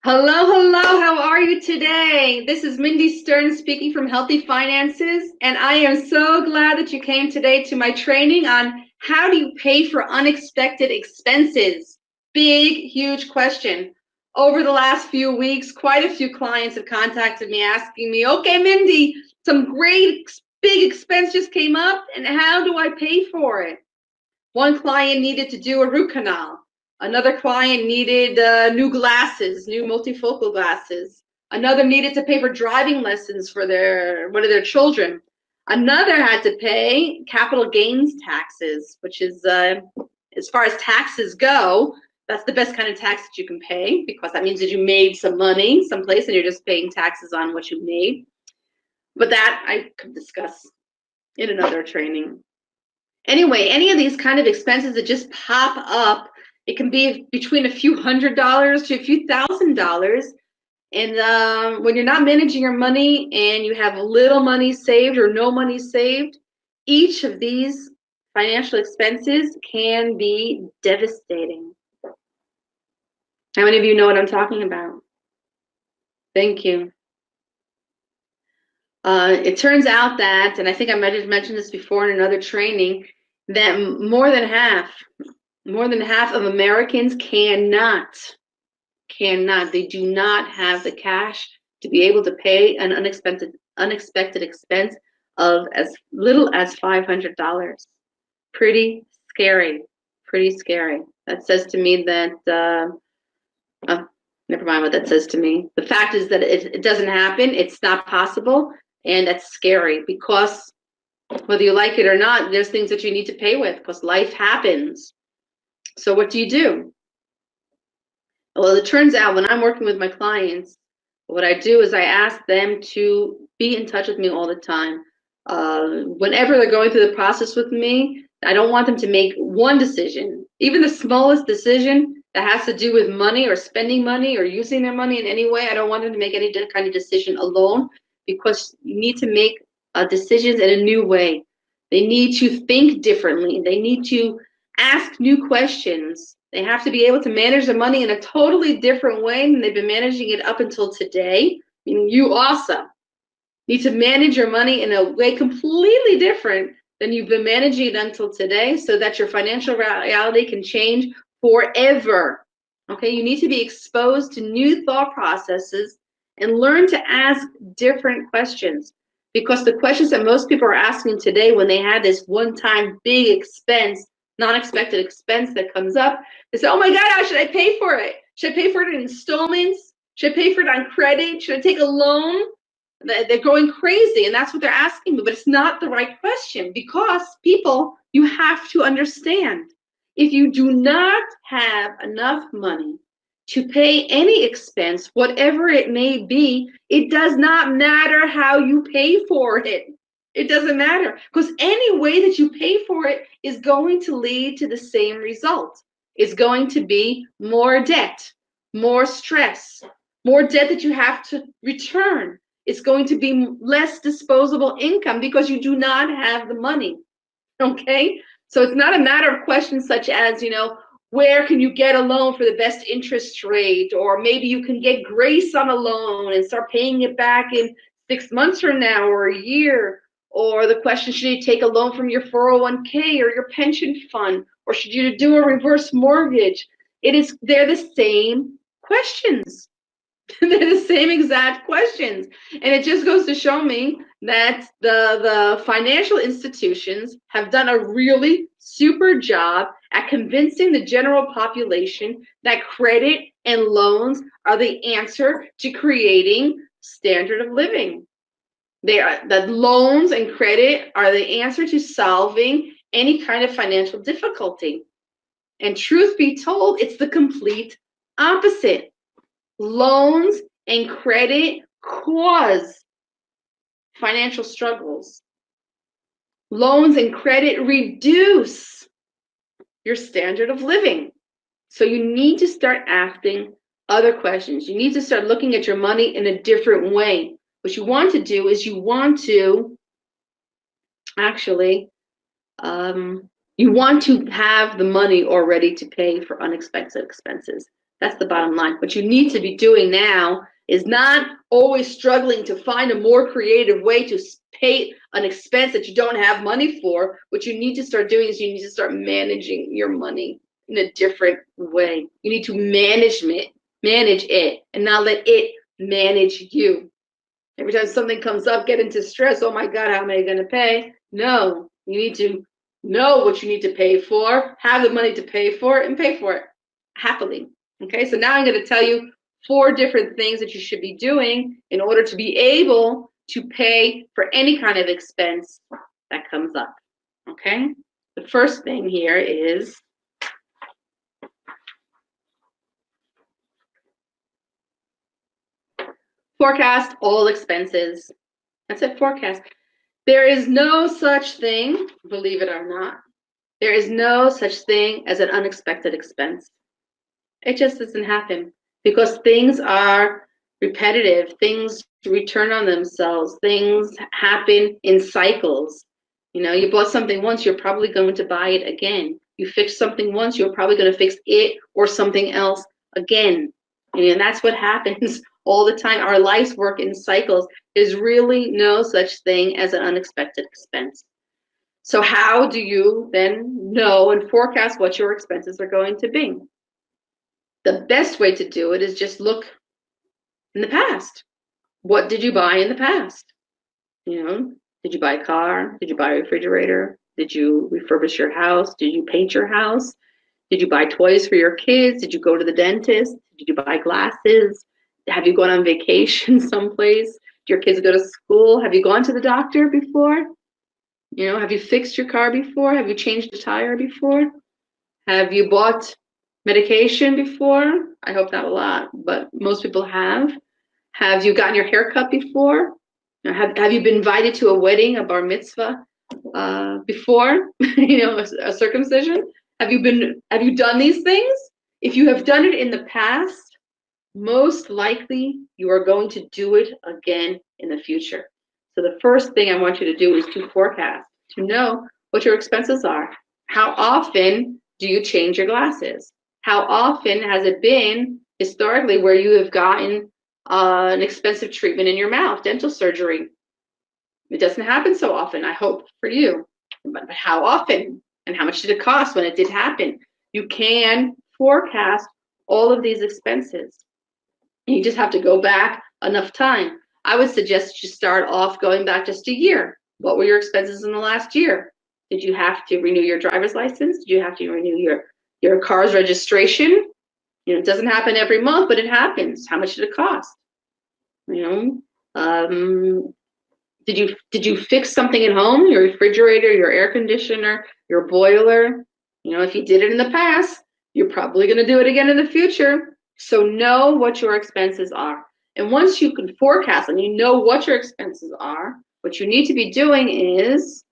Hello, hello. How are you today? This is Mindy Stern speaking from Healthy Finances, and I am so glad that you came today to my training on how do you pay for unexpected expenses? Big, huge question. Over the last few weeks, quite a few clients have contacted me asking me, okay, Mindy, some great big expense just came up, and how do I pay for it? One client needed to do a root canal. Another client needed new glasses, new multifocal glasses. Another needed to pay for driving lessons for one of their children. Another had to pay capital gains taxes, which is, as far as taxes go, that's the best kind of tax that you can pay because that means that you made some money someplace and you're just paying taxes on what you made. But that I could discuss in another training. Anyway, any of these kind of expenses that just pop up, it can be between a few $100s to a few $1,000s. And when you're not managing your money and you have little money saved or no money saved, each of these financial expenses can be devastating. How many of you know what I'm talking about? Thank you. It turns out that, and I think I might have mentioned this before in another training, that more than half of Americans cannot, they do not have the cash to be able to pay an unexpected expense of as little as $500. Pretty scary, pretty scary. That says to me that, never mind what that says to me. The fact is that it doesn't happen, it's not possible, and that's scary because whether you like it or not, there's things that you need to pay with because life happens. So what do you do? Well, it turns out when I'm working with my clients, what I do is I ask them to be in touch with me all the time. Whenever they're going through the process with me, I don't want them to make one decision, even the smallest decision that has to do with money or spending money or using their money in any way. I don't want them to make any kind of decision alone because you need to make decisions in a new way. They need to think differently. They need to ask new questions. They have to be able to manage their money in a totally different way than they've been managing it up until today. Meaning you also need to manage your money in a way completely different than you've been managing it until today so that your financial reality can change forever. Okay, you need to be exposed to new thought processes and learn to ask different questions because the questions that most people are asking today when they have this one-time big expense, non-expected expense that comes up, they say, oh my God, how should I pay for it? Should I pay for it in installments? Should I pay for it on credit? Should I take a loan? They're going crazy, and that's what they're asking me, but it's not the right question because people, you have to understand, if you do not have enough money to pay any expense, whatever it may be, it does not matter how you pay for it. It doesn't matter because any way that you pay for it is going to lead to the same result. It's going to be more debt, more stress, more debt that you have to return. It's going to be less disposable income because you do not have the money. Okay? So it's not a matter of questions such as, where can you get a loan for the best interest rate? Or maybe you can get grace on a loan and start paying it back in 6 months from now or a year. Or the question, should you take a loan from your 401k or your pension fund? Or should you do a reverse mortgage? They're the same questions. They're the same exact questions. And it just goes to show me that the financial institutions have done a really super job at convincing the general population that credit and loans are the answer to creating standard of living. That loans and credit are the answer to solving any kind of financial difficulty. And truth be told, it's the complete opposite. Loans and credit cause financial struggles. Loans and credit reduce your standard of living. So you need to start asking other questions. You need to start looking at your money in a different way. What you want to do is you want to have the money already to pay for unexpected expenses. That's the bottom line. What you need to be doing now is not always struggling to find a more creative way to pay an expense that you don't have money for. What you need to start doing is you need to start managing your money in a different way. You need to manage it, and not let it manage you. Every time something comes up, get into stress. Oh my God, how am I going to pay? No, you need to know what you need to pay for, have the money to pay for it, and pay for it happily. Okay, so now I'm going to tell you 4 different things that you should be doing in order to be able to pay for any kind of expense that comes up. Okay, the first thing here is forecast all expenses. That's it, forecast. There is no such thing, believe it or not, there is no such thing as an unexpected expense. It just doesn't happen because things are repetitive. Things return on themselves. Things happen in cycles. You know, you bought something once, you're probably going to buy it again. You fixed something once, you're probably going to fix it or something else again. And that's what happens all the time. Our lives work in cycles. There's really no such thing as an unexpected expense. So how do you then know and forecast what your expenses are going to be? The best way to do it is just look in the past. What did you buy in the past? You know, did you buy a car? Did you buy a refrigerator? Did you refurbish your house? Did you paint your house? Did you buy toys for your kids? Did you go to the dentist? Did you buy glasses? Have you gone on vacation someplace? Do your kids go to school? Have you gone to the doctor before? You know, have you fixed your car before? Have you changed a tire before? Have you bought medication before? I hope not a lot, but most people have. Have you gotten your hair cut before? Have you been invited to a wedding, a bar mitzvah before? You know, a circumcision? Have you done these things? If you have done it in the past, most likely you are going to do it again in the future. So the first thing I want you to do is to forecast, to know what your expenses are. How often do you change your glasses? How often has it been historically where you have gotten an expensive treatment in your mouth, dental surgery? It doesn't happen so often, I hope, for you. But how often? And how much did it cost when it did happen? You can forecast all of these expenses. You just have to go back enough time. I would suggest you start off going back just a year. What were your expenses in the last year? Did you have to renew your driver's license? Did you have to renew your car's registration? You know, it doesn't happen every month, but it happens. How much did it cost? You know, did you fix something at home? Your refrigerator, your air conditioner, your boiler? You know, if you did it in the past, you're probably going to do it again in the future. So know what your expenses are. And once you can forecast and you know what your expenses are, what you need to be doing is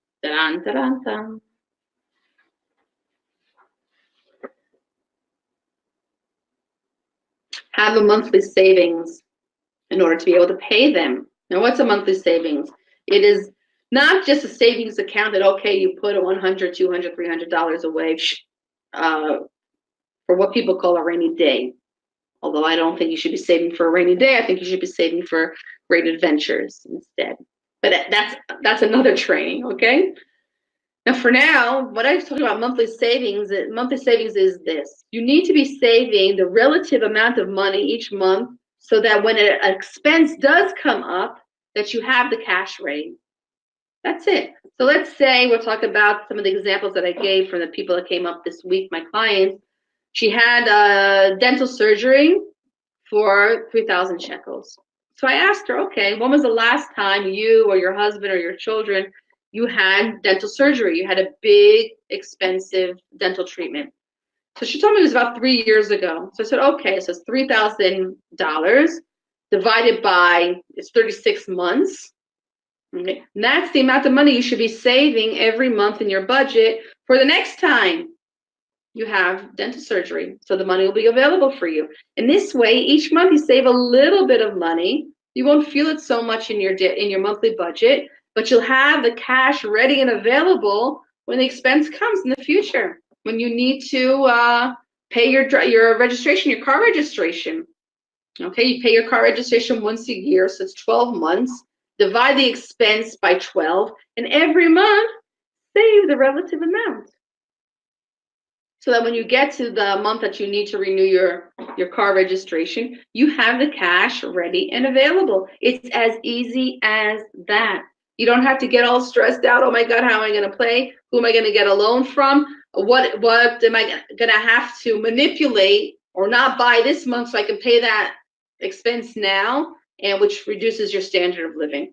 have a monthly savings in order to be able to pay them. Now, what's a monthly savings? It is not just a savings account that, okay, you put $100, $200, $300 away for what people call a rainy day. Although I don't think you should be saving for a rainy day. I think you should be saving for great adventures instead. But that's another training, okay? Now, for now, what I was talking about monthly savings is this. You need to be saving the relative amount of money each month so that when an expense does come up, that you have the cash ready. That's it. So let's say we'll talk about some of the examples that I gave from the people that came up this week, my clients. She had dental surgery for 3,000 shekels. So I asked her, okay, when was the last time you or your husband or your children, you had dental surgery? You had a big, expensive dental treatment. So she told me it was about 3 years ago. So I said, okay, so it's $3,000 divided by, it's 36 months. Okay. And that's the amount of money you should be saving every month in your budget for the next time you have dental surgery. So the money will be available for you. And this way, each month you save a little bit of money. You won't feel it so much in your monthly budget, but you'll have the cash ready and available when the expense comes in the future, when you need to Pay your registration, your car registration. Okay, you pay your car registration once a year, so it's 12 months. Divide the expense by 12, and every month, save the relative amount. So that when you get to the month that you need to renew your car registration, you have the cash ready and available. It's as easy as that. You don't have to get all stressed out. Oh my God, how am I going to pay? Who am I going to get a loan from? What am I going to have to manipulate or not buy this month so I can pay that expense now, and which reduces your standard of living.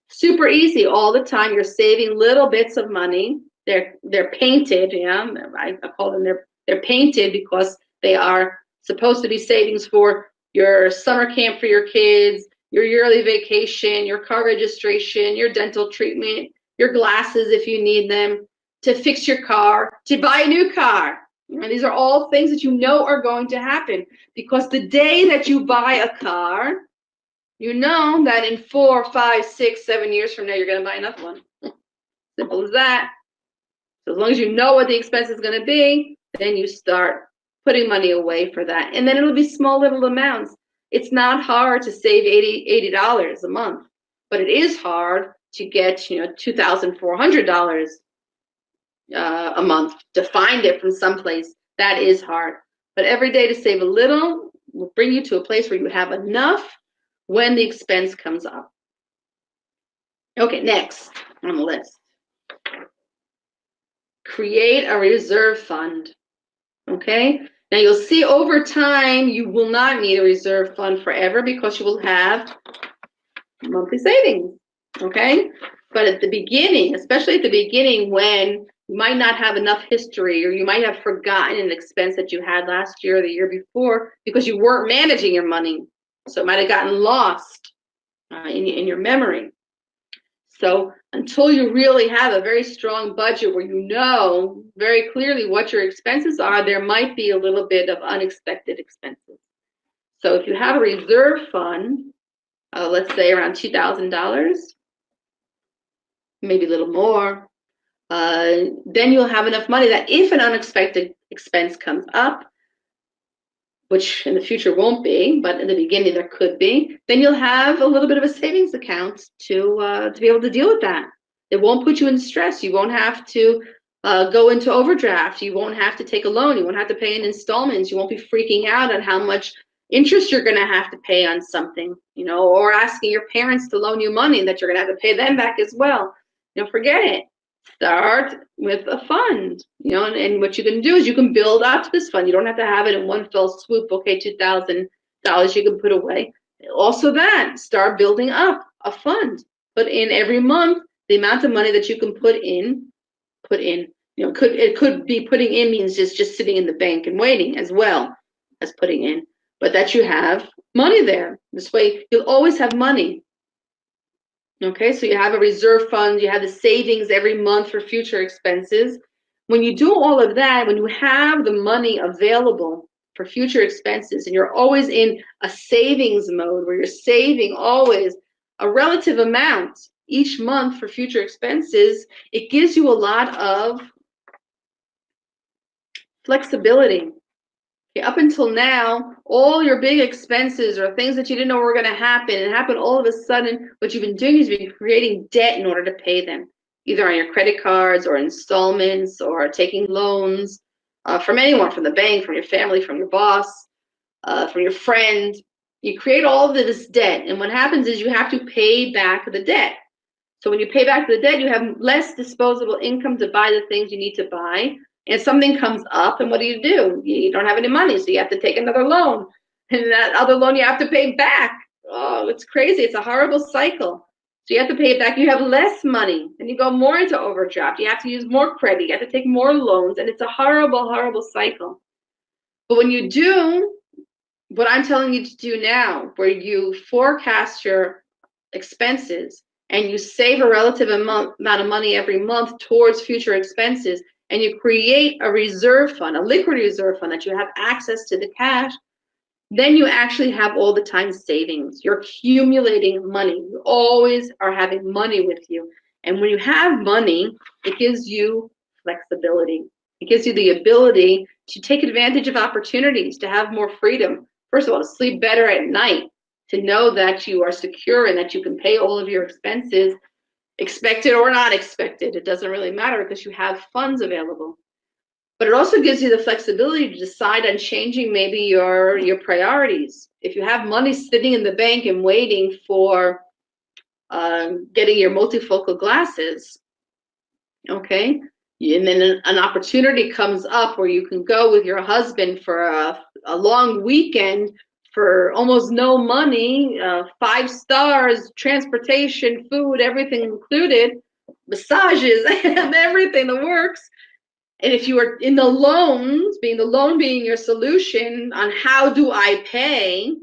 Super easy all the time. You're saving little bits of money. They're painted, yeah. I call them they're painted because they are supposed to be savings for your summer camp for your kids, your yearly vacation, your car registration, your dental treatment, your glasses if you need them, to fix your car, to buy a new car. And these are all things that you know are going to happen, because the day that you buy a car, you know that in 4, 5, 6, 7 years from now, you're going to buy another one. Simple as that. So as long as you know what the expense is going to be, then you start putting money away for that. And then it'll be small little amounts. It's not hard to save $80 a month, but it is hard to get, $2,400 a month, to find it from someplace. That is hard. But every day to save a little will bring you to a place where you have enough when the expense comes up. Okay, next on the list. Create a reserve fund. Okay? Now you'll see over time you will not need a reserve fund forever, because you will have monthly savings. Okay? But at the beginning, especially at the beginning, when you might not have enough history, or you might have forgotten an expense that you had last year or the year before because you weren't managing your money. So it might have gotten lost in your memory. So until you really have a very strong budget where you know very clearly what your expenses are, there might be a little bit of unexpected expenses. So if you have a reserve fund, let's say around $2,000, maybe a little more, then you'll have enough money that if an unexpected expense comes up, which in the future won't be, but in the beginning there could be, then you'll have a little bit of a savings account to be able to deal with that. It won't put you in stress. You won't have to go into overdraft. You won't have to take a loan. You won't have to pay in installments. You won't be freaking out on how much interest you're going to have to pay on something, or asking your parents to loan you money that you're going to have to pay them back as well. Forget it. Start with a fund, and what you can do is you can build up to this fund. You don't have to have it in one fell swoop. Okay, $2,000 you can put away. Also start building up a fund. Put in every month the amount of money that you can put in. It could be putting in means just sitting in the bank and waiting as well as putting in, but that you have money there. This way you'll always have money. Okay, so you have a reserve fund, you have the savings every month for future expenses. When you do all of that, when you have the money available for future expenses, and you're always in a savings mode where you're saving always a relative amount each month for future expenses, it gives you a lot of flexibility. Up until now, all your big expenses or things that you didn't know were going to happen, and happen all of a sudden, what you've been doing is you've been creating debt in order to pay them, either on your credit cards or installments or taking loans from anyone, from the bank, from your family, from your boss, from your friend. You create all of this debt, and what happens is you have to pay back the debt. So when you pay back the debt, you have less disposable income to buy the things you need to buy. And something comes up, and what do? You don't have any money, so you have to take another loan. And that other loan you have to pay back. Oh, it's crazy. It's a horrible cycle. So you have to pay it back. You have less money, and you go more into overdraft. You have to use more credit. You have to take more loans, and it's a horrible, horrible cycle. But when you do what I'm telling you to do now, where you forecast your expenses and you save a relative amount of money every month towards future expenses, and you create a reserve fund, a liquid reserve fund that you have access to the cash, then you actually have all the time savings. You're accumulating money. You always are having money with you. And when you have money, it gives you flexibility. It gives you the ability to take advantage of opportunities, to have more freedom. First of all, to sleep better at night, to know that you are secure and that you can pay all of your expenses, expected or not expected. It doesn't really matter because you have funds available. But it also gives you the flexibility to decide on changing maybe your priorities. If you have money sitting in the bank and waiting for getting your multifocal glasses, okay, and then an opportunity comes up where you can go with your husband for a long weekend for almost no money, 5 stars, transportation, food, everything included, massages, everything, the works. And if you are in the loans, the loan being your solution on how do I pay,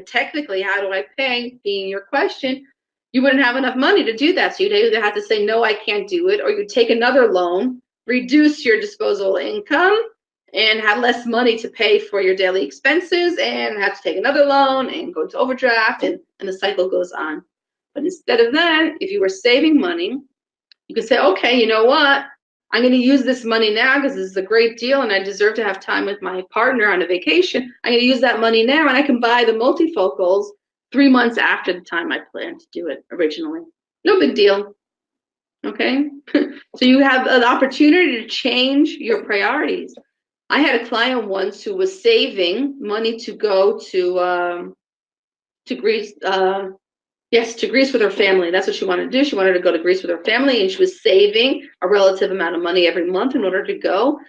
technically, how do I pay being your question, you wouldn't have enough money to do that. So you'd either have to say, no, I can't do it, or you take another loan, reduce your disposable income, and have less money to pay for your daily expenses, and have to take another loan and go into overdraft, and the cycle goes on. But instead of that, if you were saving money, you could say, okay, you know what? I'm going to use this money now because this is a great deal and I deserve to have time with my partner on a vacation. I'm going to use that money now and I can buy the multifocals 3 months after the time I planned to do it originally. No big deal. Okay? So you have an opportunity to change your priorities. I had a client once who was saving money to go to Greece. Yes, to Greece with her family. That's what she wanted to do. She wanted to go to Greece with her family, and she was saving a relative amount of money every month in order to go.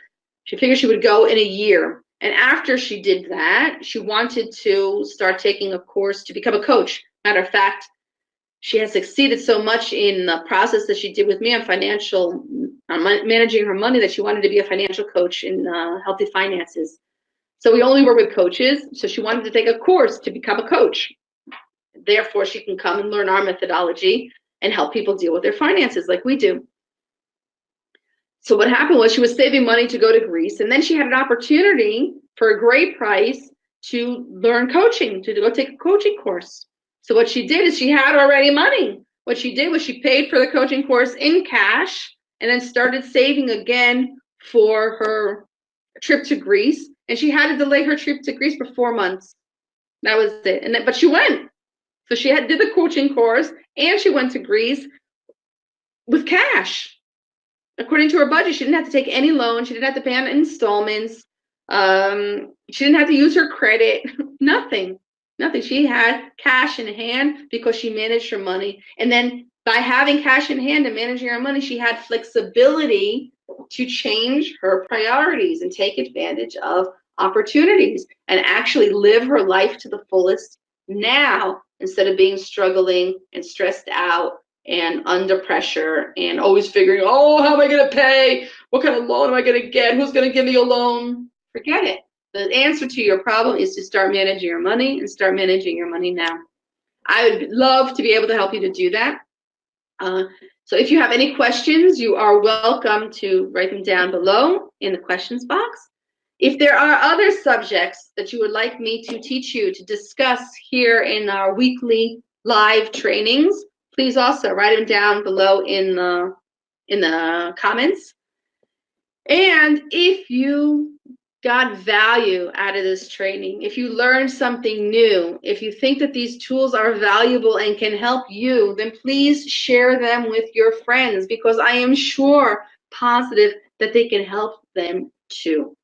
She figured she would go in a year. And after she did that, she wanted to start taking a course to become a coach. Matter of fact, she has succeeded so much in the process that she did with me on managing her money that she wanted to be a financial coach in healthy finances. So we only work with coaches. So she wanted to take a course to become a coach. Therefore, she can come and learn our methodology and help people deal with their finances like we do. So what happened was she was saving money to go to Greece, and then she had an opportunity for a great price to learn coaching, to go take a coaching course. So what she did is she had already money. What she did was she paid for the coaching course in cash and then started saving again for her trip to Greece. And she had to delay her trip to Greece for 4 months. That was it. But she went. So she did the coaching course and she went to Greece with cash. According to her budget, she didn't have to take any loan. She didn't have to pay on installments. She didn't have to use her credit. Nothing. She had cash in hand because she managed her money. And then by having cash in hand and managing her money, she had flexibility to change her priorities and take advantage of opportunities and actually live her life to the fullest now, instead of being struggling and stressed out and under pressure and always figuring, oh, how am I going to pay? What kind of loan am I going to get? Who's going to give me a loan? Forget it. The answer to your problem is to start managing your money and start managing your money now. I would love to be able to help you to do that. So if you have any questions, you are welcome to write them down below in the questions box. If there are other subjects that you would like me to teach you, to discuss here in our weekly live trainings, please also write them down below in the comments. And if you got value out of this training, if you learned something new, if you think that these tools are valuable and can help you, then please share them with your friends, because I am sure, positive, that they can help them too.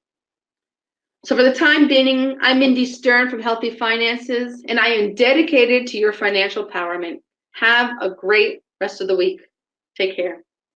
So for the time being, I'm Mindy Stern from Healthy Finances, and I am dedicated to your financial empowerment. Have a great rest of the week. Take care.